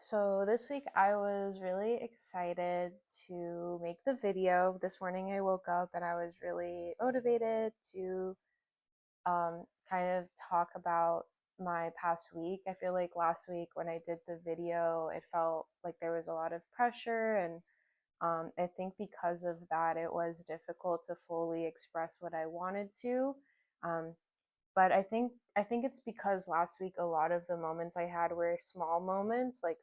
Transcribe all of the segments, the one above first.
So this week I was really excited to make the video. This morning I woke up and I was really motivated to kind of talk about my past week. I feel like last week when I did the video, it felt like there was a lot of pressure, and I think because of that, it was difficult to fully express what I wanted to. Um, but I think it's because last week a lot of the moments I had were small moments, like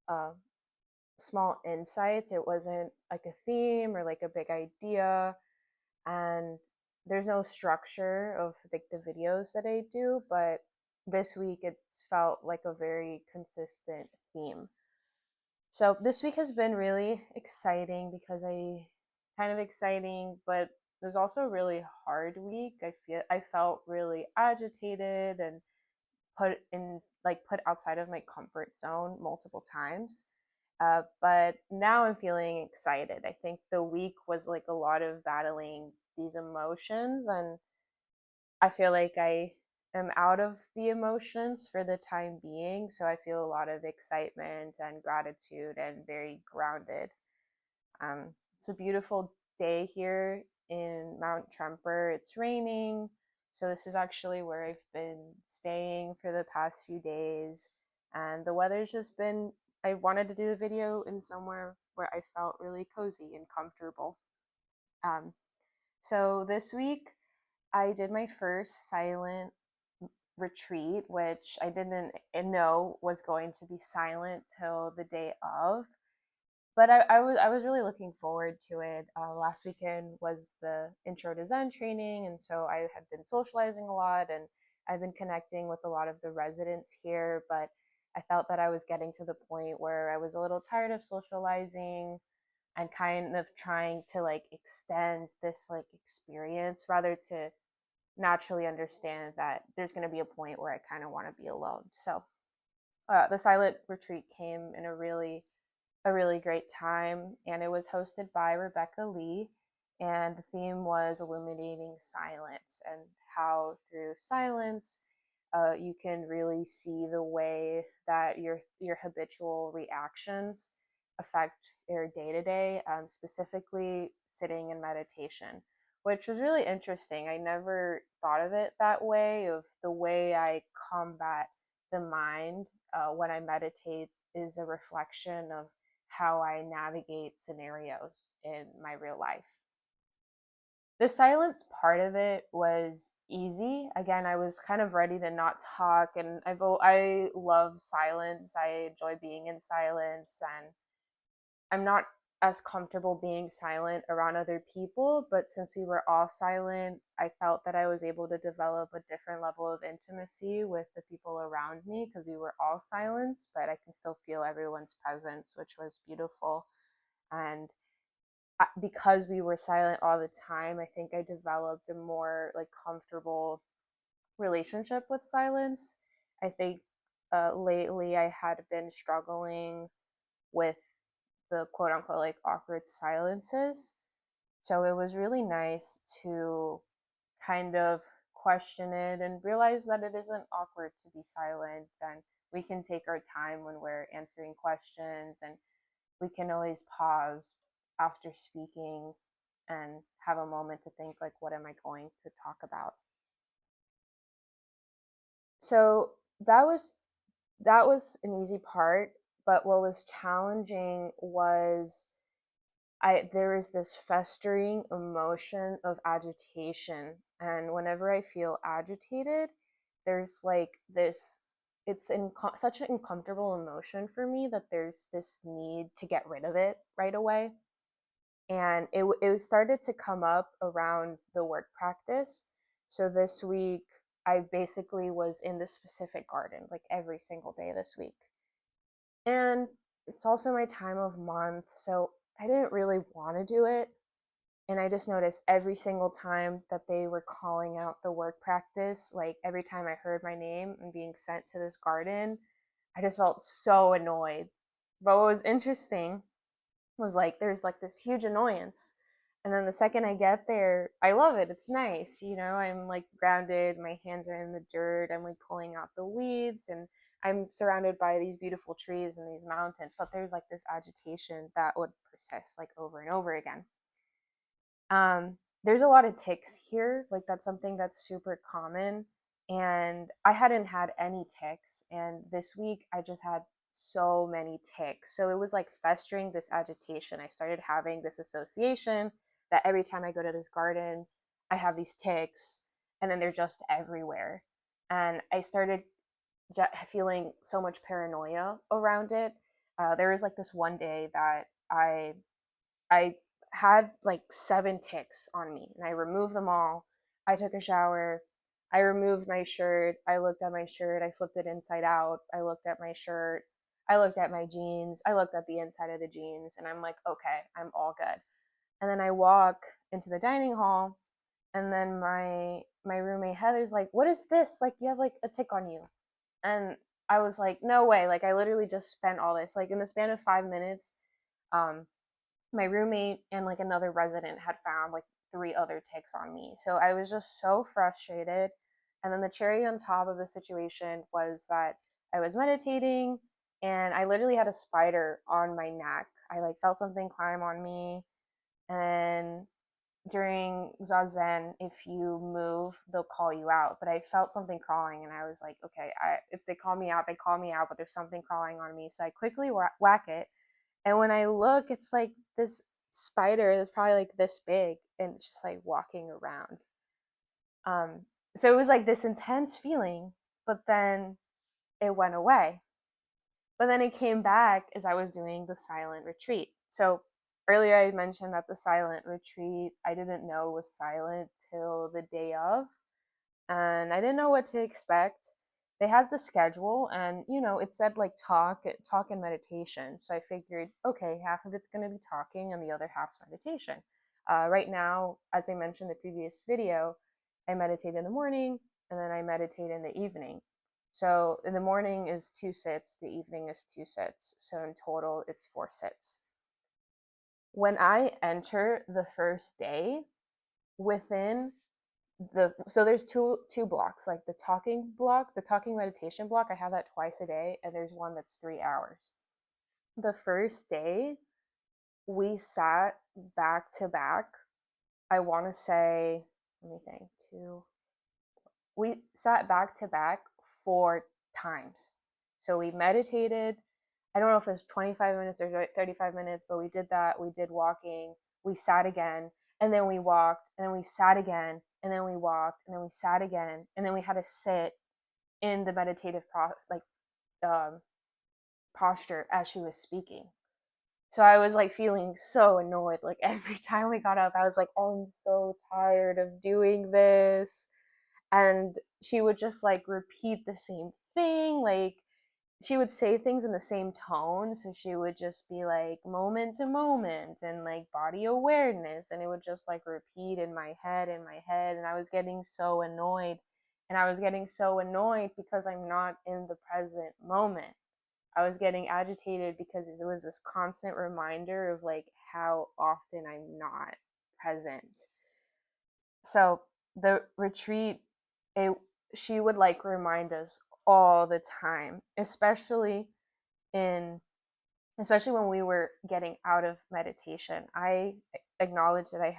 uh, small insights. It wasn't like a theme or like a big idea, and there's no structure of like the videos that I do. But this week it's felt like a very consistent theme. So this week has been really exciting because I kind of exciting, but it was also a really hard week. I felt really agitated and put outside of my comfort zone multiple times. But now I'm feeling excited. I think the week was like a lot of battling these emotions, and I feel like I am out of the emotions for the time being. So I feel a lot of excitement and gratitude and very grounded. It's a beautiful day here in Mount Tremper. It's raining. So this is actually where I've been staying for the past few days. And the weather's just been, I wanted to do the video in somewhere where I felt really cozy and comfortable. Um, so this week I did my first silent retreat, which I didn't know was going to be silent till the day of. But I was really looking forward to it. Last weekend was the intro to Zen training, and so I had been socializing a lot, and I've been connecting with a lot of the residents here. But I felt that I was getting to the point where I was a little tired of socializing and kind of trying to like extend this like experience rather to naturally understand that there's going to be a point where I kind of want to be alone. So the silent retreat came in a really great time, and it was hosted by Rebecca Lee, and the theme was illuminating silence and how through silence you can really see the way that your habitual reactions affect your day to day, specifically sitting in meditation, which was really interesting. I never thought of it that way. Of the way I combat the mind when I meditate is a reflection of how I navigate scenarios in my real life. The silence part of it was easy. Again, I was kind of ready to not talk, and I love silence. I enjoy being in silence, and I'm not as comfortable being silent around other people, but since we were all silent, I felt that I was able to develop a different level of intimacy with the people around me because we were all silenced, but I can still feel everyone's presence, which was beautiful. And because we were silent all the time, I think I developed a more like comfortable relationship with silence. I think lately I had been struggling with the quote unquote like awkward silences. So it was really nice to kind of question it and realize that it isn't awkward to be silent, and we can take our time when we're answering questions, and we can always pause after speaking and have a moment to think like, what am I going to talk about? So that was that was an easy part, but what was challenging was I there is this festering emotion of agitation, and whenever I feel agitated, there's like this. Such an uncomfortable emotion for me that there's this need to get rid of it right away, and it started to come up around the work practice. So this week, I basically was in this specific garden like every single day this week, and it's also my time of month, so I didn't really want to do it. And I just noticed every single time that they were calling out the work practice, like every time I heard my name and being sent to this garden, I just felt so annoyed. But what was interesting was like there's like this huge annoyance. And then the second I get there, I love it. It's nice. I'm like grounded, my hands are in the dirt, I'm like pulling out the weeds, and I'm surrounded by these beautiful trees and these mountains, but there's like this agitation that would persist like over and over again. There's a lot of ticks here. Like that's something that's super common. And I hadn't had any ticks. And this week I just had so many ticks. So it was like festering this agitation. I started having this association that every time I go to this garden, I have these ticks and then they're just everywhere. And I started feeling so much paranoia around it. There was like this one day that I had like 7 ticks on me, and I removed them all. I took a shower. I removed my shirt. I looked at my shirt. I flipped it inside out. I looked at my shirt. I looked at my jeans. I looked at the inside of the jeans, and I'm like, okay, I'm all good. And then I walk into the dining hall, and then my roommate Heather's like, "What is this? Like, you have like a tick on you?" And I was like, "No way!" Like, I literally just spent all this like in the span of 5 minutes. Um, my roommate and like another resident had found like 3 other ticks on me. So I was just so frustrated. And then the cherry on top of the situation was that I was meditating and I literally had a spider on my neck. I like felt something climb on me. And during Zazen, if you move, they'll call you out. But I felt something crawling, and I was like, okay, if they call me out, they call me out, but there's something crawling on me. So I quickly whack it, and when I look, it's like this spider that's probably like this big and it's just like walking around. Um, so it was like this intense feeling, but then it went away. But then it came back as I was doing the silent retreat. So earlier I mentioned that the silent retreat I didn't know was silent till the day of, and I didn't know what to expect. They had the schedule, and it said like talk and meditation. So I figured, okay, half of it's going to be talking, and the other half's meditation. Right now, as I mentioned in the previous video, I meditate in the morning, and then I meditate in the evening. So in the morning is 2 sits, the evening is 2 sits. So in total, it's 4 sits. When I enter the first day, within so there's two blocks, like the talking meditation block. I have that twice a day, and there's one that's 3 hours. The first day we sat back to back. I want to say, let me think, we sat back to back 4 times. So we meditated. I don't know if it was 25 minutes or 35 minutes, but we did that. We did walking. We sat again, and then we walked, and then we sat again, and then we walked, and then we sat again, and then we had to sit in the meditative um, posture as she was speaking. So I was like feeling so annoyed. Like every time we got up, I was like, oh, I'm so tired of doing this. And she would just like repeat the same thing. Like she would say things in the same tone. So she would just be like moment to moment and like body awareness. And it would just like repeat in my head, in my head. And I was getting so annoyed. And I was getting so annoyed because I'm not in the present moment. I was getting agitated because it was this constant reminder of like how often I'm not present. So the retreat, it she would like remind us all the time, in especially when we were getting out of meditation. I acknowledged that I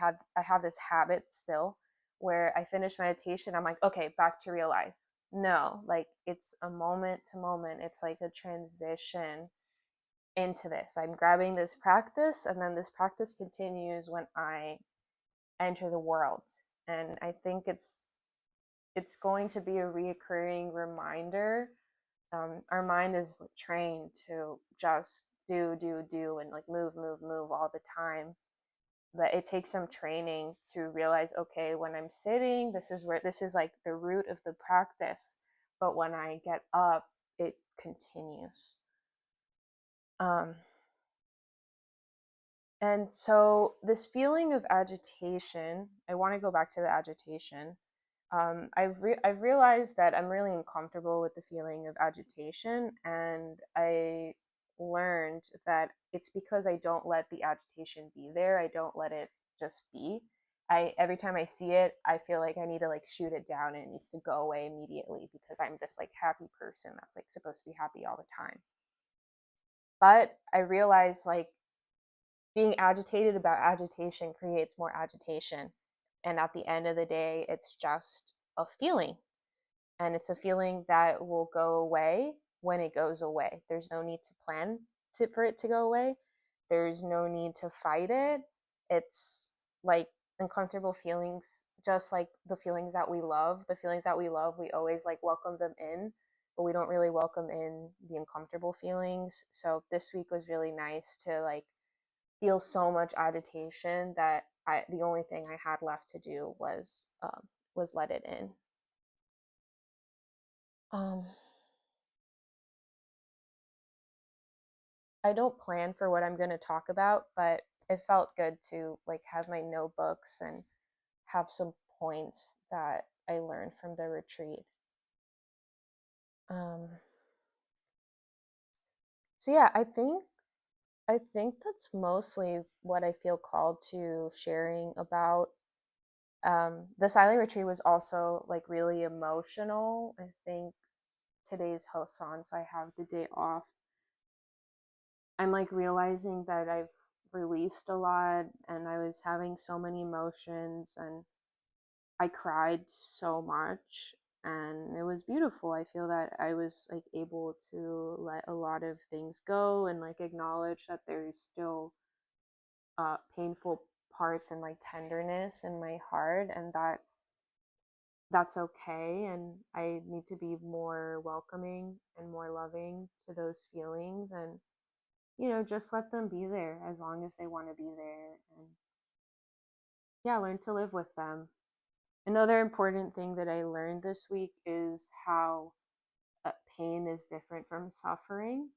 have this habit still where I finish meditation, I'm like, okay, back to real life. No, like it's a moment to moment. It's like a transition into this. I'm grabbing this practice, and then this practice continues when I enter the world. And I think it's going to be a reoccurring reminder. Our mind is trained to just do, and like move all the time. But it takes some training to realize, okay, when I'm sitting, this is like the root of the practice. But when I get up, it continues. Um, and so this feeling of agitation, I want to go back to the agitation. I've realized that I'm really uncomfortable with the feeling of agitation, and I learned that it's because I don't let the agitation be there. I don't let it just be. every time I see it, I feel like I need to like shoot it down and it needs to go away immediately because I'm this like happy person that's like supposed to be happy all the time. But I realized like being agitated about agitation creates more agitation. And at the end of the day, it's just a feeling. And it's a feeling that will go away when it goes away. There's no need to plan for it to go away. There's no need to fight it. It's like uncomfortable feelings, just like the feelings that we love. The feelings that we love, we always like welcome them in, but we don't really welcome in the uncomfortable feelings. So this week was really nice to like feel so much agitation that the only thing I had left to do was let it in. Um, I don't plan for what I'm going to talk about, but it felt good to like have my notebooks and have some points that I learned from the retreat. Um, so yeah, I think that's mostly what I feel called to sharing about. The silent retreat was also like really emotional. I think today's Hosan, so I have the day off. I'm like realizing that I've released a lot and I was having so many emotions and I cried so much and it was beautiful. I feel that I was like able to let a lot of things go and like acknowledge that there's still painful parts and like tenderness in my heart and that's okay and I need to be more welcoming and more loving to those feelings and just let them be there as long as they want to be there and yeah, learn to live with them. Another important thing that I learned this week is how pain is different from suffering.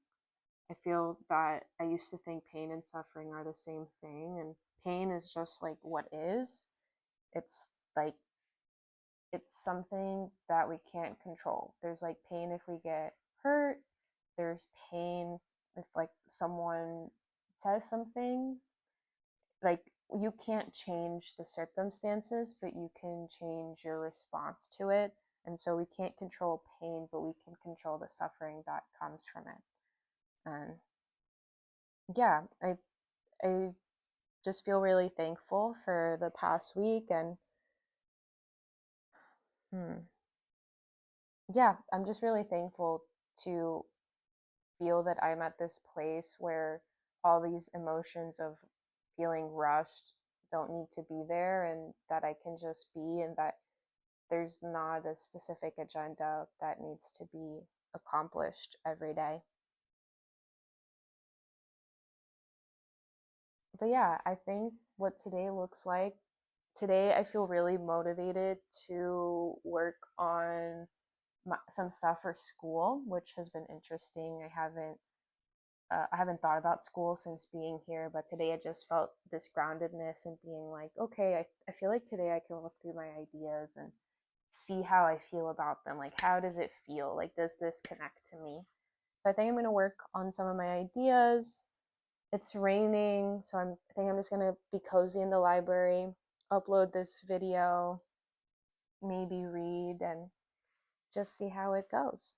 I feel that I used to think pain and suffering are the same thing, and pain is just like what is. It's like it's something that we can't control. There's like pain if we get hurt, there's pain if like someone says something like you can't change the circumstances, but you can change your response to it. And so we can't control pain, but we can control the suffering that comes from it. And yeah, I just feel really thankful for the past week and hmm, yeah, I'm just really thankful to feel that I'm at this place where all these emotions of feeling rushed don't need to be there and that I can just be and that there's not a specific agenda that needs to be accomplished every day. But yeah, I think what today looks like today, I feel really motivated to work on some stuff for school, which has been interesting. I haven't thought about school since being here, but today I just felt this groundedness and being like, okay, I feel like today I can look through my ideas and see how I feel about them. Like, how does it feel? Like, does this connect to me? So I think I'm going to work on some of my ideas. It's raining, so I think I'm just going to be cozy in the library, upload this video, maybe read, and just see how it goes.